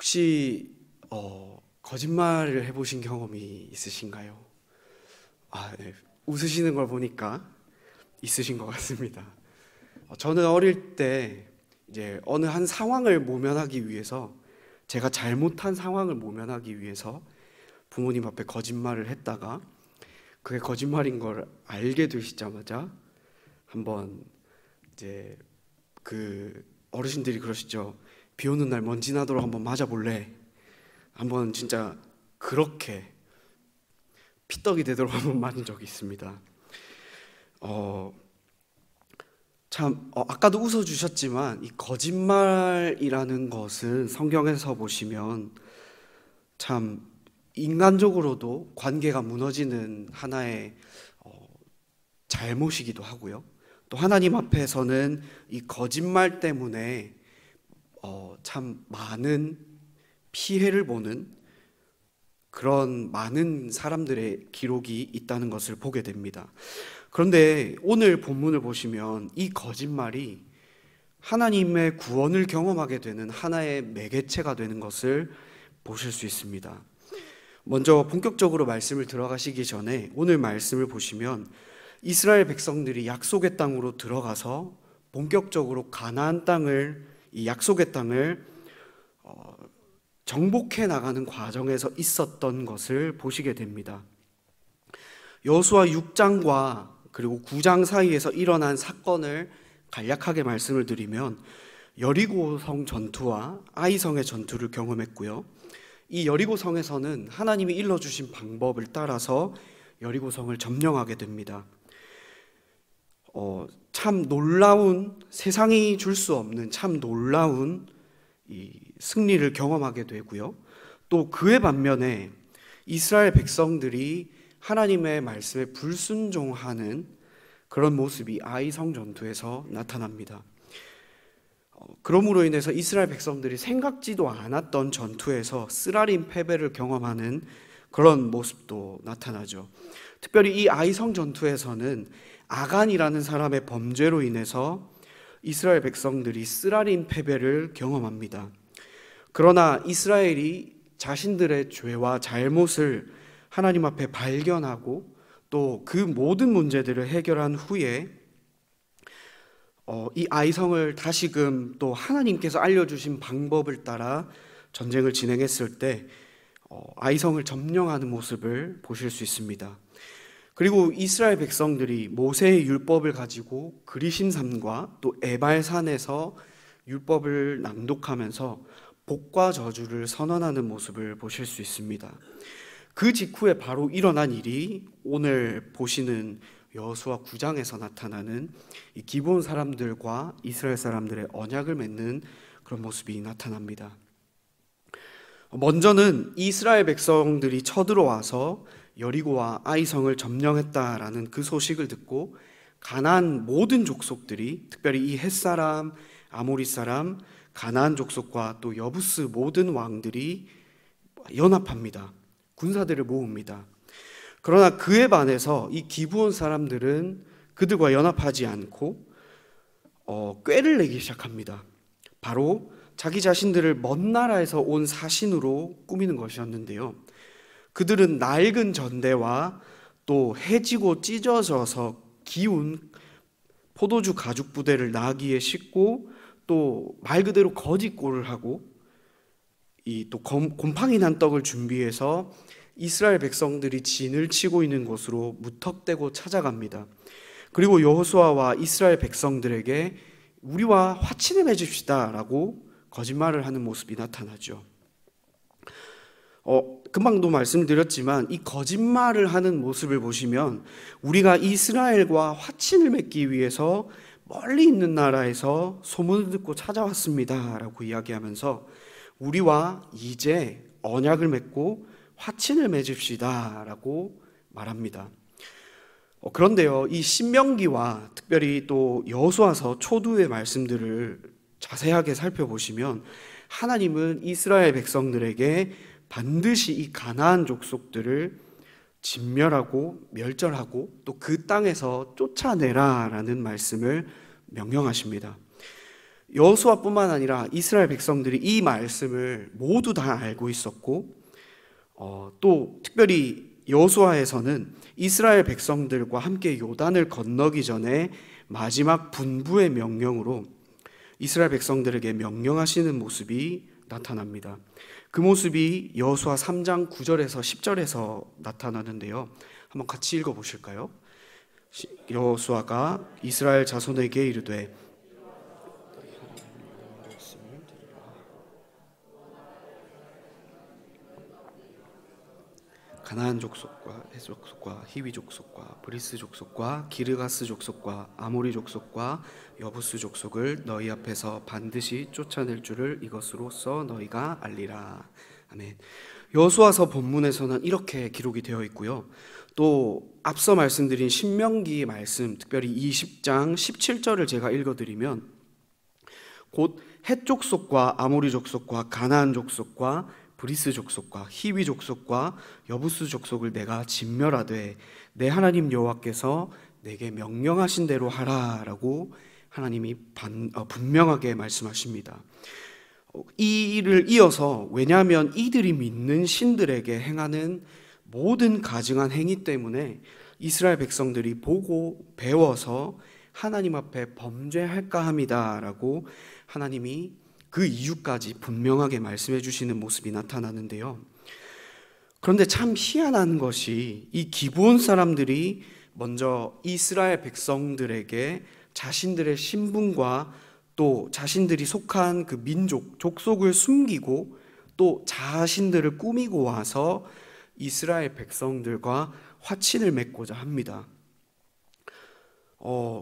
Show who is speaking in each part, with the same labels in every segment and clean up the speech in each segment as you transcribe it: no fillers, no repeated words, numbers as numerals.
Speaker 1: 혹시 거짓말을 해보신 경험이 있으신가요? 네. 웃으시는 걸 보니까 있으신 것 같습니다. 저는 어릴 때 이제 어느 한 상황을 모면하기 위해서, 제가 잘못한 상황을 모면하기 위해서 부모님 앞에 거짓말을 했다가 그게 거짓말인 걸 알게 되시자마자 한번 이제 그 어르신들이 그러시죠. 비 오는 날 먼지 나도록 한번 맞아볼래? 한번 진짜 그렇게 피떡이 되도록 한번 맞은 적이 있습니다. 아까도 웃어주셨지만 이 거짓말이라는 것은 성경에서 보시면 참 인간적으로도 관계가 무너지는 하나의 잘못이기도 하고요. 또 하나님 앞에서는 이 거짓말 때문에 참 많은 피해를 보는 그런 많은 사람들의 기록이 있다는 것을 보게 됩니다. 그런데 오늘 본문을 보시면 이 거짓말이 하나님의 구원을 경험하게 되는 하나의 매개체가 되는 것을 보실 수 있습니다. 먼저 본격적으로 말씀을 들어가시기 전에 오늘 말씀을 보시면 이스라엘 백성들이 약속의 땅으로 들어가서 본격적으로 가나안 땅을, 이 약속의 땅을 정복해 나가는 과정에서 있었던 것을 보시게 됩니다. 여호수아 6장과 그리고 9장 사이에서 일어난 사건을 간략하게 말씀을 드리면 여리고성 전투와 아이성의 전투를 경험했고요. 이 여리고성에서는 하나님이 일러주신 방법을 따라서 여리고성을 점령하게 됩니다. 참 놀라운, 세상이 줄 수 없는 참 놀라운 이 승리를 경험하게 되고요. 또 그에 반면에 이스라엘 백성들이 하나님의 말씀에 불순종하는 그런 모습이 아이성 전투에서 나타납니다. 그러므로 인해서 이스라엘 백성들이 생각지도 않았던 전투에서 쓰라린 패배를 경험하는 그런 모습도 나타나죠. 특별히 이 아이성 전투에서는 아간이라는 사람의 범죄로 인해서 이스라엘 백성들이 쓰라린 패배를 경험합니다. 그러나 이스라엘이 자신들의 죄와 잘못을 하나님 앞에 발견하고 또 그 모든 문제들을 해결한 후에 이 아이성을 다시금 또 하나님께서 알려주신 방법을 따라 전쟁을 진행했을 때 아이성을 점령하는 모습을 보실 수 있습니다. 그리고 이스라엘 백성들이 모세의 율법을 가지고 그리심산과 또 에발산에서 율법을 낭독하면서 복과 저주를 선언하는 모습을 보실 수 있습니다. 그 직후에 바로 일어난 일이 오늘 보시는 여호수아 9장에서 나타나는 이 기브온 사람들과 이스라엘 사람들의 언약을 맺는 그런 모습이 나타납니다. 먼저는 이스라엘 백성들이 쳐들어와서 여리고와 아이성을 점령했다라는 그 소식을 듣고 가나안 모든 족속들이, 특별히 이 헷사람, 아모리 사람, 가나안 족속과 또 여부스 모든 왕들이 연합합니다. 군사들을 모읍니다. 그러나 그에 반해서 이 기브온 사람들은 그들과 연합하지 않고 꾀를 내기 시작합니다. 바로 자기 자신들을 먼 나라에서 온 사신으로 꾸미는 것이었는데요. 그들은 낡은 전대와 또 해지고 찢어져서 기운 포도주 가죽 부대를 나귀에 싣고 또 말 그대로 거짓골을 하고 또 곰팡이 난 떡을 준비해서 이스라엘 백성들이 진을 치고 있는 곳으로 무턱대고 찾아갑니다. 그리고 여호수아와 이스라엘 백성들에게 우리와 화친을 맺읍시다 라고 거짓말을 하는 모습이 나타나죠. 금방도 말씀드렸지만 이 거짓말을 하는 모습을 보시면 우리가 이스라엘과 화친을 맺기 위해서 멀리 있는 나라에서 소문을 듣고 찾아왔습니다 라고 이야기하면서 우리와 이제 언약을 맺고 화친을 맺읍시다 라고 말합니다. 그런데요, 이 신명기와 특별히 또 여호수아서 초두의 말씀들을 자세하게 살펴보시면 하나님은 이스라엘 백성들에게 반드시 이 가나안 족속들을 진멸하고 멸절하고 또 그 땅에서 쫓아내라 라는 말씀을 명령하십니다. 여호수아뿐만 아니라 이스라엘 백성들이 이 말씀을 모두 다 알고 있었고, 또 특별히 여호수아에서는 이스라엘 백성들과 함께 요단을 건너기 전에 마지막 분부의 명령으로 이스라엘 백성들에게 명령하시는 모습이 나타납니다. 그 모습이 여호수아 3장 9절에서 10절에서 나타나는데요. 한번 같이 읽어보실까요? 여호수아가 이스라엘 자손에게 이르되 가나안 족속과 헷 족속과 히위 족속과 브리스 족속과 기르가스 족속과 아모리 족속과 여부스 족속을 너희 앞에서 반드시 쫓아낼 줄을 이것으로써 너희가 알리라. 아멘. 여호수아서 본문에서는 이렇게 기록이 되어 있고요. 또 앞서 말씀드린 신명기 말씀, 특별히 20장 17절을 제가 읽어드리면 곧 헷 족속과 아모리 족속과 가나안 족속과 브리스 족속과 히위 족속과 여부스 족속을 내가 진멸하되 내 하나님 여호와께서 내게 명령하신 대로 하라라고 하나님이 분명하게 말씀하십니다. 이 일을 이어서, 왜냐하면 이들이 믿는 신들에게 행하는 모든 가증한 행위 때문에 이스라엘 백성들이 보고 배워서 하나님 앞에 범죄할까 합니다라고 하나님이 그 이유까지 분명하게 말씀해 주시는 모습이 나타나는데요. 그런데 참 희한한 것이 이 기브온 사람들이 먼저 이스라엘 백성들에게 자신들의 신분과 또 자신들이 속한 그 민족, 족속을 숨기고 또 자신들을 꾸미고 와서 이스라엘 백성들과 화친을 맺고자 합니다.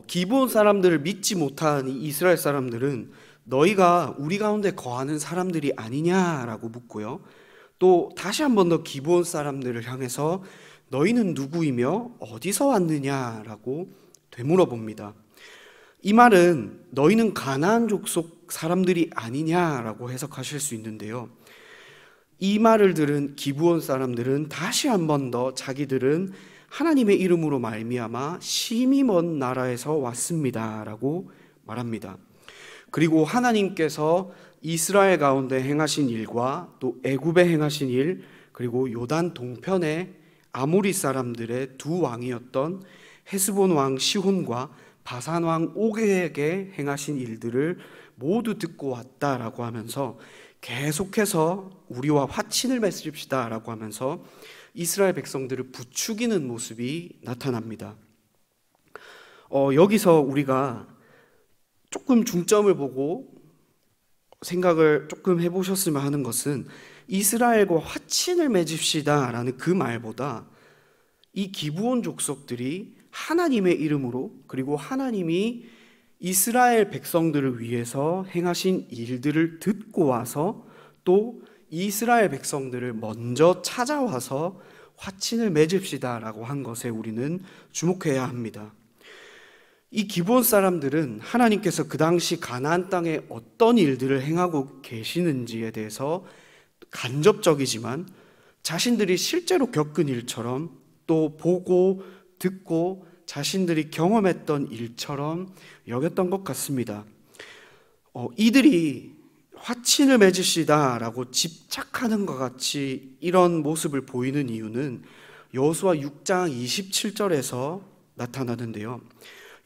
Speaker 1: 기브온 사람들을 믿지 못한 이 이스라엘 사람들은 너희가 우리 가운데 거하는 사람들이 아니냐라고 묻고요. 또 다시 한 번 더 기브온 사람들을 향해서 너희는 누구이며 어디서 왔느냐라고 되물어봅니다. 이 말은 너희는 가나안 족속 사람들이 아니냐라고 해석하실 수 있는데요. 이 말을 들은 기브온 사람들은 다시 한 번 더 자기들은 하나님의 이름으로 말미암아 심히 먼 나라에서 왔습니다라고 말합니다. 그리고 하나님께서 이스라엘 가운데 행하신 일과 또 애굽에 행하신 일, 그리고 요단 동편의 아모리 사람들의 두 왕이었던 헤스본 왕 시혼과 바산 왕 옥에게 행하신 일들을 모두 듣고 왔다라고 하면서 계속해서 우리와 화친을 맺읍시다라고 하면서 이스라엘 백성들을 부추기는 모습이 나타납니다. 여기서 우리가 조금 중점을 보고 생각을 조금 해보셨으면 하는 것은 이스라엘과 화친을 맺읍시다 라는 그 말보다 이 기브온 족속들이 하나님의 이름으로, 그리고 하나님이 이스라엘 백성들을 위해서 행하신 일들을 듣고 와서 또 이스라엘 백성들을 먼저 찾아와서 화친을 맺읍시다 라고 한 것에 우리는 주목해야 합니다. 이 기브온 사람들은 하나님께서 그 당시 가나안 땅에 어떤 일들을 행하고 계시는지에 대해서 간접적이지만 자신들이 실제로 겪은 일처럼 또 보고 듣고 자신들이 경험했던 일처럼 여겼던 것 같습니다. 이들이 화친을 맺으시다 라고 집착하는 것 같이 이런 모습을 보이는 이유는 여호수아 6장 27절에서 나타나는데요.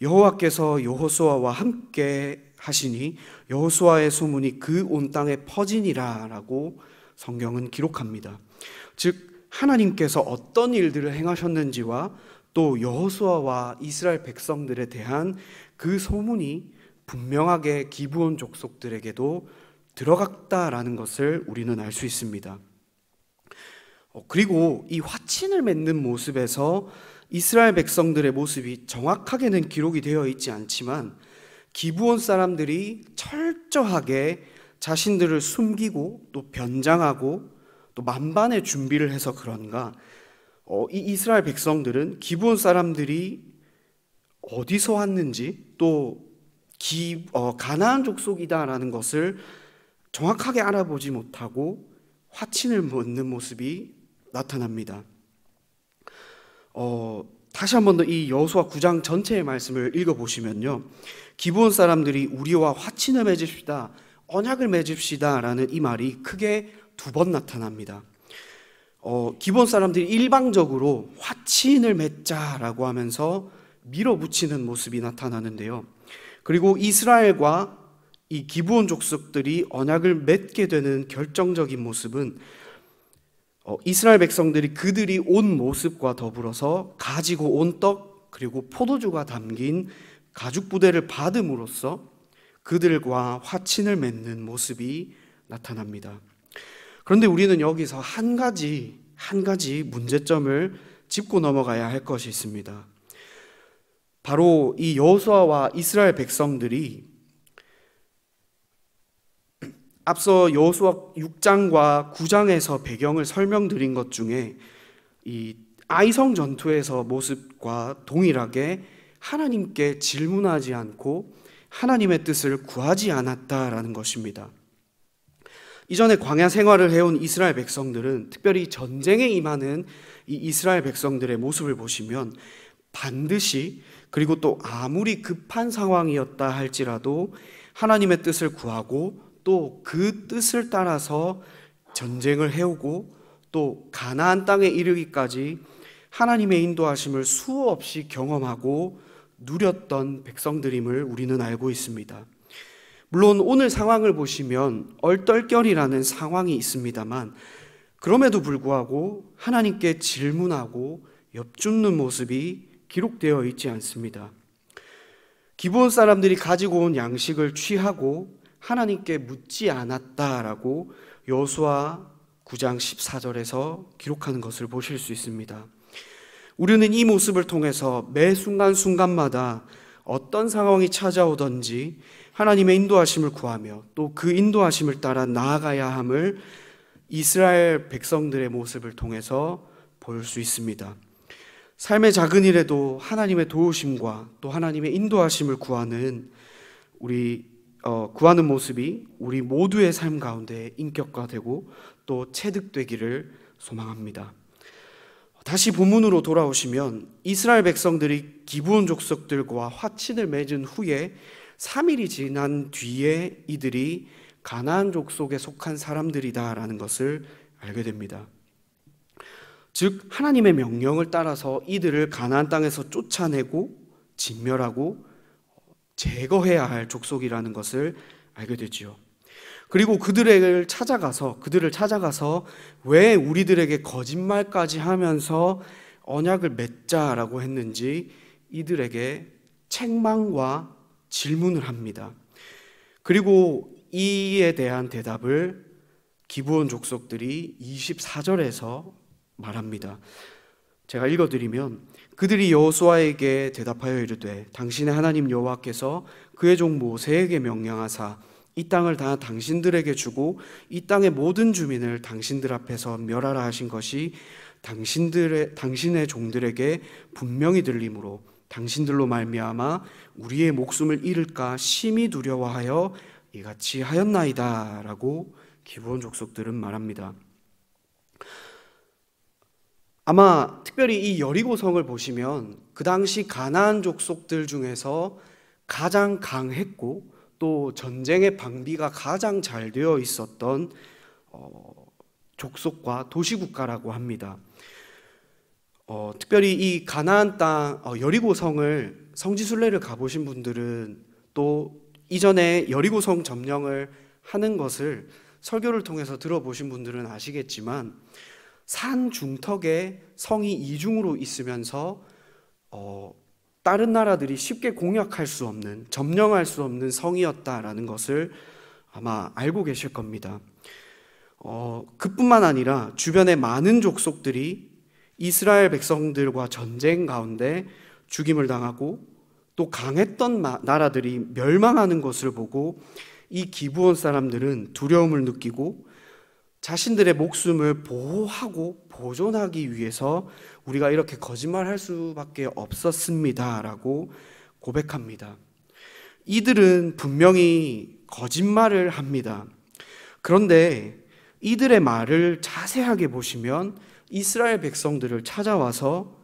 Speaker 1: 여호와께서 여호수아와 함께 하시니 여호수아의 소문이 그 온 땅에 퍼지니라 라고 성경은 기록합니다. 즉 하나님께서 어떤 일들을 행하셨는지와 또 여호수아와 이스라엘 백성들에 대한 그 소문이 분명하게 기브온 족속들에게도 들어갔다라는 것을 우리는 알 수 있습니다. 그리고 이 화친을 맺는 모습에서 이스라엘 백성들의 모습이 정확하게는 기록이 되어 있지 않지만 기브온 사람들이 철저하게 자신들을 숨기고 또 변장하고 또 만반의 준비를 해서 그런가 이 이스라엘 백성들은 기브온 사람들이 어디서 왔는지 또 가나안 족속이다라는 것을 정확하게 알아보지 못하고 화친을 맺는 모습이 나타납니다. 다시 한 번 더 이 여호수아 9장 전체의 말씀을 읽어보시면요, 기브온 사람들이 우리와 화친을 맺읍시다, 언약을 맺읍시다 라는 이 말이 크게 2번 나타납니다. 기브온 사람들이 일방적으로 화친을 맺자라고 하면서 밀어붙이는 모습이 나타나는데요, 그리고 이스라엘과 이 기브온 족속들이 언약을 맺게 되는 결정적인 모습은 이스라엘 백성들이 그들이 온 모습과 더불어서 가지고 온 떡 그리고 포도주가 담긴 가죽 부대를 받음으로써 그들과 화친을 맺는 모습이 나타납니다. 그런데 우리는 여기서 한 가지 문제점을 짚고 넘어가야 할 것이 있습니다. 바로 이 여호수아와 이스라엘 백성들이 앞서 여호수아 6장과 9장에서 배경을 설명드린 것 중에 이 아이성 전투에서 모습과 동일하게 하나님께 질문하지 않고 하나님의 뜻을 구하지 않았다라는 것입니다. 이전에 광야 생활을 해온 이스라엘 백성들은, 특별히 전쟁에 임하는 이 이스라엘 백성들의 모습을 보시면 반드시, 그리고 또 아무리 급한 상황이었다 할지라도 하나님의 뜻을 구하고 또 그 뜻을 따라서 전쟁을 해오고 또 가나안 땅에 이르기까지 하나님의 인도하심을 수없이 경험하고 누렸던 백성들임을 우리는 알고 있습니다. 물론 오늘 상황을 보시면 얼떨결이라는 상황이 있습니다만, 그럼에도 불구하고 하나님께 질문하고 엽줍는 모습이 기록되어 있지 않습니다. 기브온 사람들이 가지고 온 양식을 취하고 하나님께 묻지 않았다라고 여호수아 9장 14절에서 기록하는 것을 보실 수 있습니다. 우리는 이 모습을 통해서 매 순간순간마다 어떤 상황이 찾아오든지 하나님의 인도하심을 구하며 또 그 인도하심을 따라 나아가야 함을 이스라엘 백성들의 모습을 통해서 볼 수 있습니다. 삶의 작은 일에도 하나님의 도우심과 또 하나님의 인도하심을 구하는 모습이 우리 모두의 삶 가운데 인격화되고 또 체득되기를 소망합니다. 다시 본문으로 돌아오시면 이스라엘 백성들이 기브온 족속들과 화친을 맺은 후에 3일이 지난 뒤에 이들이 가나안 족속에 속한 사람들이다라는 것을 알게 됩니다. 즉 하나님의 명령을 따라서 이들을 가나안 땅에서 쫓아내고 진멸하고 제거해야 할 족속이라는 것을 알게 되지요. 그리고 그들을 찾아가서 왜 우리들에게 거짓말까지 하면서 언약을 맺자라고 했는지 이들에게 책망과 질문을 합니다. 그리고 이에 대한 대답을 기브온 족속들이 24절에서 말합니다. 제가 읽어드리면, 그들이 여호수아에게 대답하여 이르되 당신의 하나님 여호와께서 그의 종 모세에게 명령하사 이 땅을 다 당신들에게 주고 이 땅의 모든 주민을 당신들 앞에서 멸하라 하신 것이 당신의 종들에게 분명히 들리므로 당신들로 말미암아 우리의 목숨을 잃을까 심히 두려워하여 이같이 하였나이다 라고 기브온 족속들은 말합니다. 아마 특별히 이 여리고성을 보시면 그 당시 가나안 족속들 중에서 가장 강했고 또 전쟁의 방비가 가장 잘 되어 있었던 족속과 도시국가라고 합니다. 특별히 이 가나안 땅 여리고성을 성지순례를 가보신 분들은 또 이전에 여리고성 점령을 하는 것을 설교를 통해서 들어보신 분들은 아시겠지만 산 중턱에 성이 이중으로 있으면서 다른 나라들이 쉽게 공략할 수 없는, 점령할 수 없는 성이었다라는 것을 아마 알고 계실 겁니다. 그뿐만 아니라 주변의 많은 족속들이 이스라엘 백성들과 전쟁 가운데 죽임을 당하고 또 강했던 나라들이 멸망하는 것을 보고 이 기브온 사람들은 두려움을 느끼고 자신들의 목숨을 보호하고 보존하기 위해서 우리가 이렇게 거짓말할 수밖에 없었습니다 라고 고백합니다. 이들은 분명히 거짓말을 합니다. 그런데 이들의 말을 자세하게 보시면 이스라엘 백성들을 찾아와서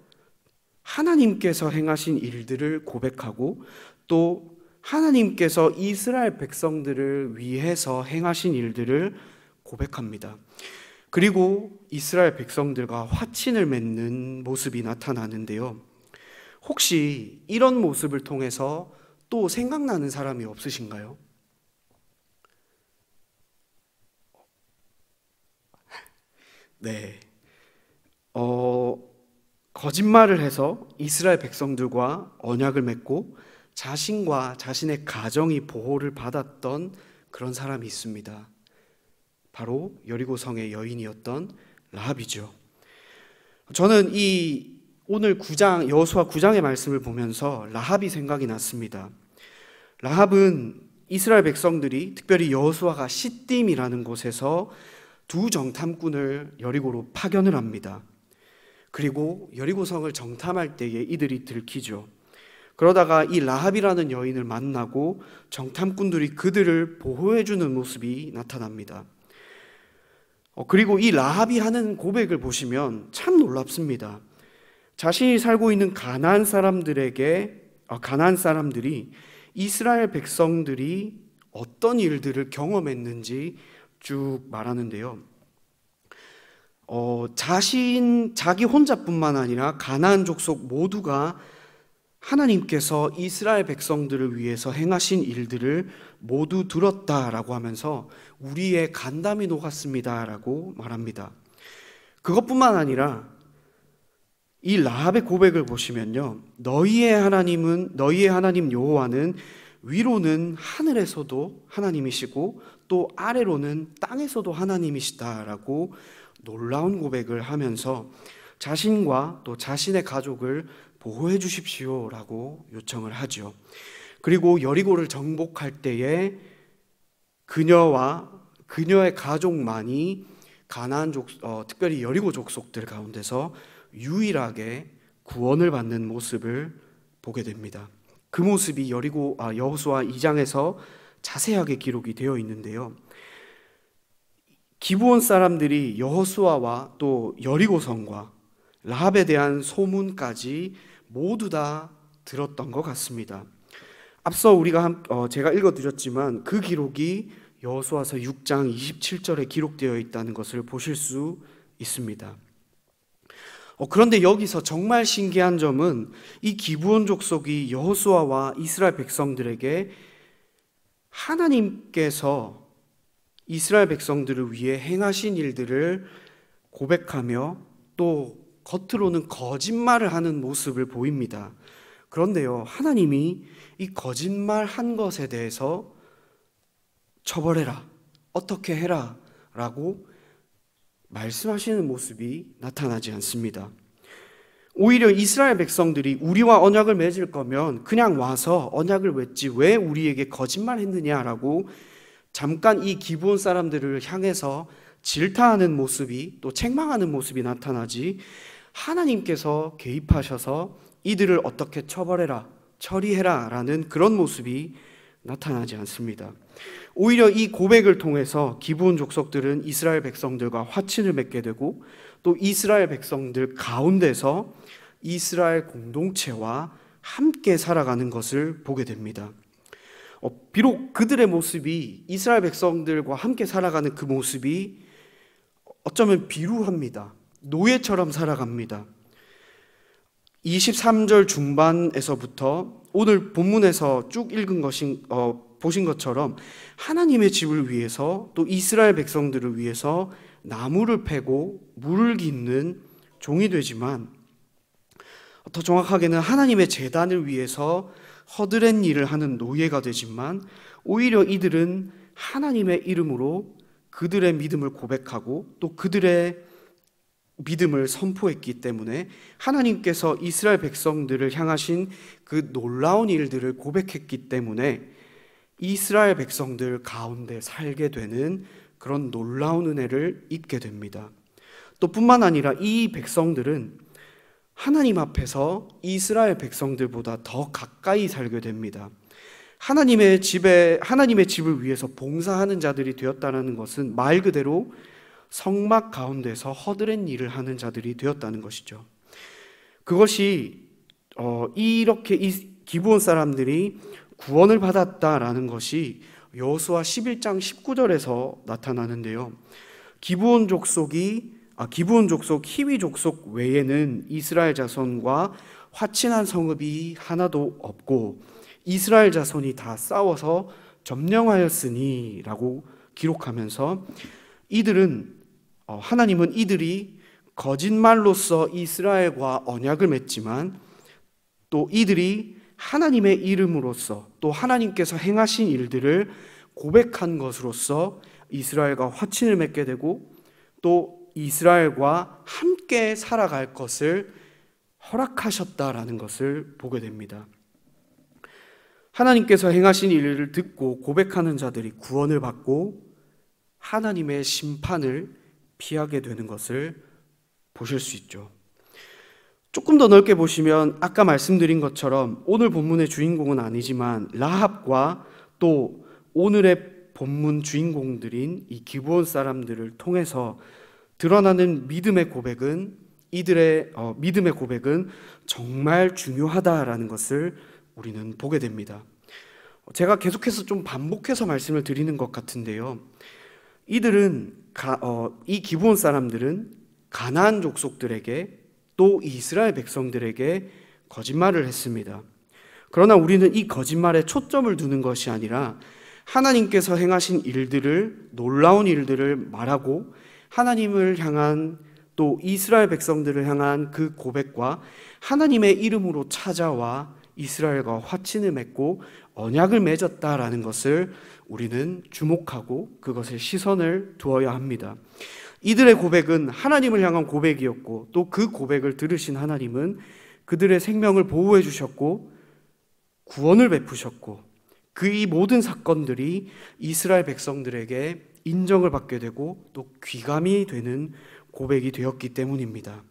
Speaker 1: 하나님께서 행하신 일들을 고백하고 또 하나님께서 이스라엘 백성들을 위해서 행하신 일들을 고백합니다. 그리고 이스라엘 백성들과 화친을 맺는 모습이 나타나는데요. 혹시 이런 모습을 통해서 또 생각나는 사람이 없으신가요? 네. 거짓말을 해서 이스라엘 백성들과 언약을 맺고 자신과 자신의 가정이 보호를 받았던 그런 사람이 있습니다. 바로 여리고성의 여인이었던 라합이죠. 저는 이 오늘 9장 여호수아 9장의 말씀을 보면서 라합이 생각이 났습니다. 라합은 이스라엘 백성들이 특별히 여호수아가 시딤이라는 곳에서 두 정탐꾼을 여리고로 파견을 합니다. 그리고 여리고성을 정탐할 때에 이들이 들키죠. 그러다가 이 라합이라는 여인을 만나고 정탐꾼들이 그들을 보호해주는 모습이 나타납니다. 그리고 이 라합이 하는 고백을 보시면 참 놀랍습니다. 자신이 살고 있는 가나안 사람들이 이스라엘 백성들이 어떤 일들을 경험했는지 쭉 말하는데요. 자기 혼자뿐만 아니라 가나안 족속 모두가 하나님께서 이스라엘 백성들을 위해서 행하신 일들을 모두 들었다라고 하면서 우리의 간담이 녹았습니다라고 말합니다. 그것뿐만 아니라 이 라합의 고백을 보시면요, 너희의 하나님 여호와는 위로는 하늘에서도 하나님이시고 또 아래로는 땅에서도 하나님이시다라고 놀라운 고백을 하면서 자신과 또 자신의 가족을 보호해 주십시오라고 요청을 하죠. 그리고 여리고를 정복할 때에 그녀와 그녀의 가족만이 가나안 특별히 여리고 족속들 가운데서 유일하게 구원을 받는 모습을 보게 됩니다. 그 모습이 여호수아 2장에서 자세하게 기록이 되어 있는데요. 기브온 사람들이 여호수아와 또 여리고성과 라합에 대한 소문까지 모두 다 들었던 것 같습니다. 앞서 제가 읽어드렸지만 그 기록이 여호수아서 6장 27절에 기록되어 있다는 것을 보실 수 있습니다. 그런데 여기서 정말 신기한 점은 이 기브온 족속이 여호수아와 이스라엘 백성들에게 하나님께서 이스라엘 백성들을 위해 행하신 일들을 고백하며 또 겉으로는 거짓말을 하는 모습을 보입니다. 그런데요, 하나님이 이 거짓말한 것에 대해서 처벌해라, 어떻게 해라 라고 말씀하시는 모습이 나타나지 않습니다. 오히려 이스라엘 백성들이 우리와 언약을 맺을 거면 그냥 와서 언약을 맺지 왜 우리에게 거짓말했느냐라고 잠깐 이 기브온 사람들을 향해서 질타하는 모습이 또 책망하는 모습이 나타나지 하나님께서 개입하셔서 이들을 어떻게 처리해라 라는 그런 모습이 나타나지 않습니다. 오히려 이 고백을 통해서 기브온 족속들은 이스라엘 백성들과 화친을 맺게 되고 또 이스라엘 백성들 가운데서 이스라엘 공동체와 함께 살아가는 것을 보게 됩니다. 비록 그들의 모습이 이스라엘 백성들과 함께 살아가는 그 모습이 어쩌면 비루합니다. 노예처럼 살아갑니다. 23절 중반에서부터 오늘 본문에서 쭉 읽은 보신 것처럼 하나님의 집을 위해서 또 이스라엘 백성들을 위해서 나무를 패고 물을 깃는 종이 되지만 더 정확하게는 하나님의 제단을 위해서 허드렛 일을 하는 노예가 되지만 오히려 이들은 하나님의 이름으로 그들의 믿음을 고백하고 또 그들의 믿음을 선포했기 때문에 하나님께서 이스라엘 백성들을 향하신 그 놀라운 일들을 고백했기 때문에 이스라엘 백성들 가운데 살게 되는 그런 놀라운 은혜를 입게 됩니다. 또 뿐만 아니라 이 백성들은 하나님 앞에서 이스라엘 백성들보다 더 가까이 살게 됩니다. 하나님의 집을 위해서 봉사하는 자들이 되었다는 것은 말 그대로 성막 가운데서 허드렛 일을 하는 자들이 되었다는 것이죠. 그것이 이렇게 이 기브온 사람들이 구원을 받았다라는 것이 여호수아 11장 19절에서 나타나는데요. 기브온 족속 히위 족속 외에는 이스라엘 자손과 화친한 성읍이 하나도 없고 이스라엘 자손이 다 싸워서 점령하였으니 라고 기록하면서 하나님은 이들이 거짓말로써 이스라엘과 언약을 맺지만 또 이들이 하나님의 이름으로써 또 하나님께서 행하신 일들을 고백한 것으로서 이스라엘과 화친을 맺게 되고 또 이스라엘과 함께 살아갈 것을 허락하셨다라는 것을 보게 됩니다. 하나님께서 행하신 일을 듣고 고백하는 자들이 구원을 받고 하나님의 심판을 피하게 되는 것을 보실 수 있죠. 조금 더 넓게 보시면 아까 말씀드린 것처럼 오늘 본문의 주인공은 아니지만 라합과 또 오늘의 본문 주인공들인 이 기브온 사람들을 통해서 드러나는 믿음의 고백은 믿음의 고백은 정말 중요하다라는 것을 우리는 보게 됩니다. 제가 계속해서 좀 반복해서 말씀을 드리는 것 같은데요. 이 기브온 사람들은 가나안 족속들에게 또 이스라엘 백성들에게 거짓말을 했습니다. 그러나 우리는 이 거짓말에 초점을 두는 것이 아니라 하나님께서 행하신 놀라운 일들을 말하고 하나님을 향한 또 이스라엘 백성들을 향한 그 고백과 하나님의 이름으로 찾아와 이스라엘과 화친을 맺고 언약을 맺었다라는 것을 우리는 주목하고 그것에 시선을 두어야 합니다. 이들의 고백은 하나님을 향한 고백이었고 또 그 고백을 들으신 하나님은 그들의 생명을 보호해 주셨고 구원을 베푸셨고 이 모든 사건들이 이스라엘 백성들에게 인정을 받게 되고 또 귀감이 되는 고백이 되었기 때문입니다.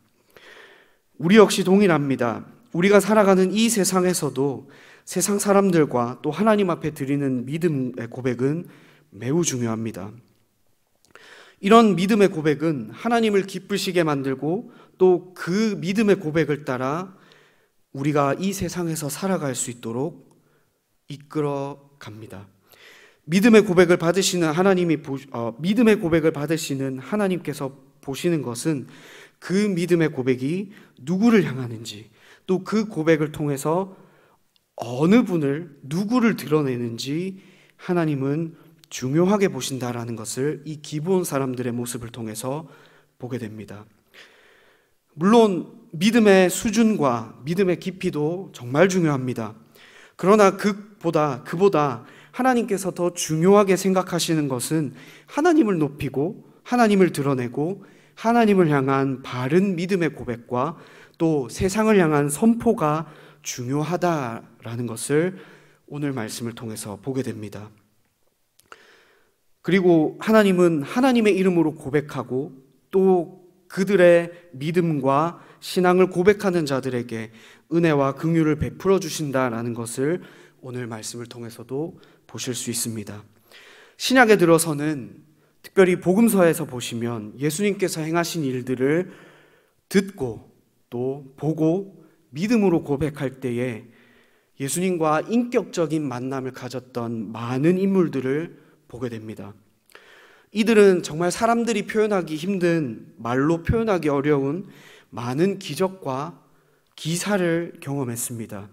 Speaker 1: 우리 역시 동일합니다. 우리가 살아가는 이 세상에서도 세상 사람들과 또 하나님 앞에 드리는 믿음의 고백은 매우 중요합니다. 이런 믿음의 고백은 하나님을 기쁘시게 만들고 또 그 믿음의 고백을 따라 우리가 이 세상에서 살아갈 수 있도록 이끌어 갑니다. 믿음의 고백을 받으시는 하나님께서 보시는 것은 그 믿음의 고백이 누구를 향하는지 또 그 고백을 통해서 누구를 드러내는지 하나님은 중요하게 보신다라는 것을 이 기브온 사람들의 모습을 통해서 보게 됩니다. 물론 믿음의 수준과 믿음의 깊이도 정말 중요합니다. 그러나 그보다 하나님께서 더 중요하게 생각하시는 것은 하나님을 높이고 하나님을 드러내고 하나님을 향한 바른 믿음의 고백과 또 세상을 향한 선포가 중요하다라는 것을 오늘 말씀을 통해서 보게 됩니다. 그리고 하나님은 하나님의 이름으로 고백하고 또 그들의 믿음과 신앙을 고백하는 자들에게 은혜와 긍휼을 베풀어 주신다라는 것을 오늘 말씀을 통해서도 보실 수 있습니다. 신약에 들어서는 특별히 복음서에서 보시면 예수님께서 행하신 일들을 듣고 또 보고 믿음으로 고백할 때에 예수님과 인격적인 만남을 가졌던 많은 인물들을 보게 됩니다. 이들은 정말 사람들이 표현하기 힘든, 말로 표현하기 어려운 많은 기적과 기사를 경험했습니다.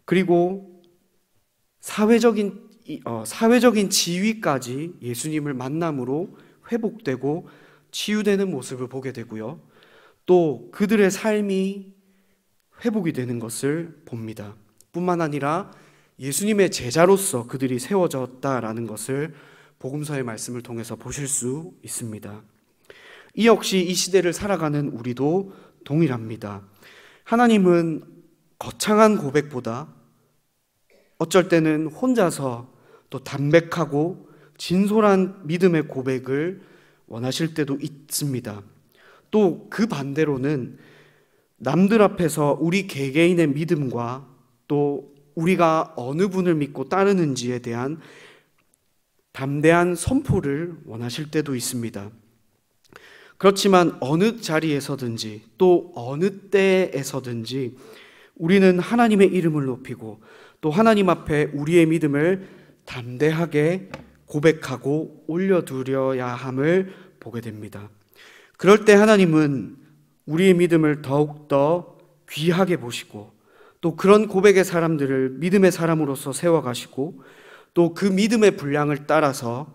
Speaker 1: 그리고 사회적인 지위까지 예수님을 만남으로 회복되고 치유되는 모습을 보게 되고요. 또 그들의 삶이 회복이 되는 것을 봅니다. 뿐만 아니라 예수님의 제자로서 그들이 세워졌다라는 것을 복음서의 말씀을 통해서 보실 수 있습니다. 이 역시 이 시대를 살아가는 우리도 동일합니다. 하나님은 거창한 고백보다 어쩔 때는 혼자서 또 담백하고 진솔한 믿음의 고백을 원하실 때도 있습니다. 또 그 반대로는 남들 앞에서 우리 개개인의 믿음과 또 우리가 어느 분을 믿고 따르는지에 대한 담대한 선포를 원하실 때도 있습니다. 그렇지만 어느 자리에서든지 또 어느 때에서든지 우리는 하나님의 이름을 높이고 또 하나님 앞에 우리의 믿음을 담대하게 고백하고 올려드려야 함을 보게 됩니다. 그럴 때 하나님은 우리의 믿음을 더욱더 귀하게 보시고 또 그런 고백의 사람들을 믿음의 사람으로서 세워가시고 또 그 믿음의 분량을 따라서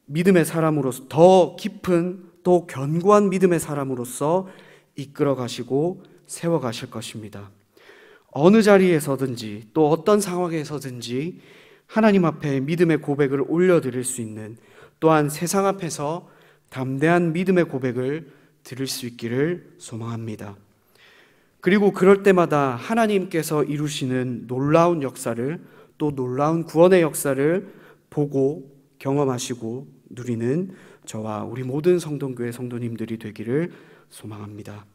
Speaker 1: 믿음의 사람으로서 더 깊은 또 견고한 믿음의 사람으로서 이끌어 가시고 세워 가실 것입니다. 어느 자리에서든지 또 어떤 상황에서든지 하나님 앞에 믿음의 고백을 올려드릴 수 있는, 또한 세상 앞에서 담대한 믿음의 고백을 드릴 수 있기를 소망합니다. 그리고 그럴 때마다 하나님께서 이루시는 놀라운 역사를, 또 놀라운 구원의 역사를 보고 경험하시고 누리는 저와 우리 모든 성동교회 성도님들이 되기를 소망합니다.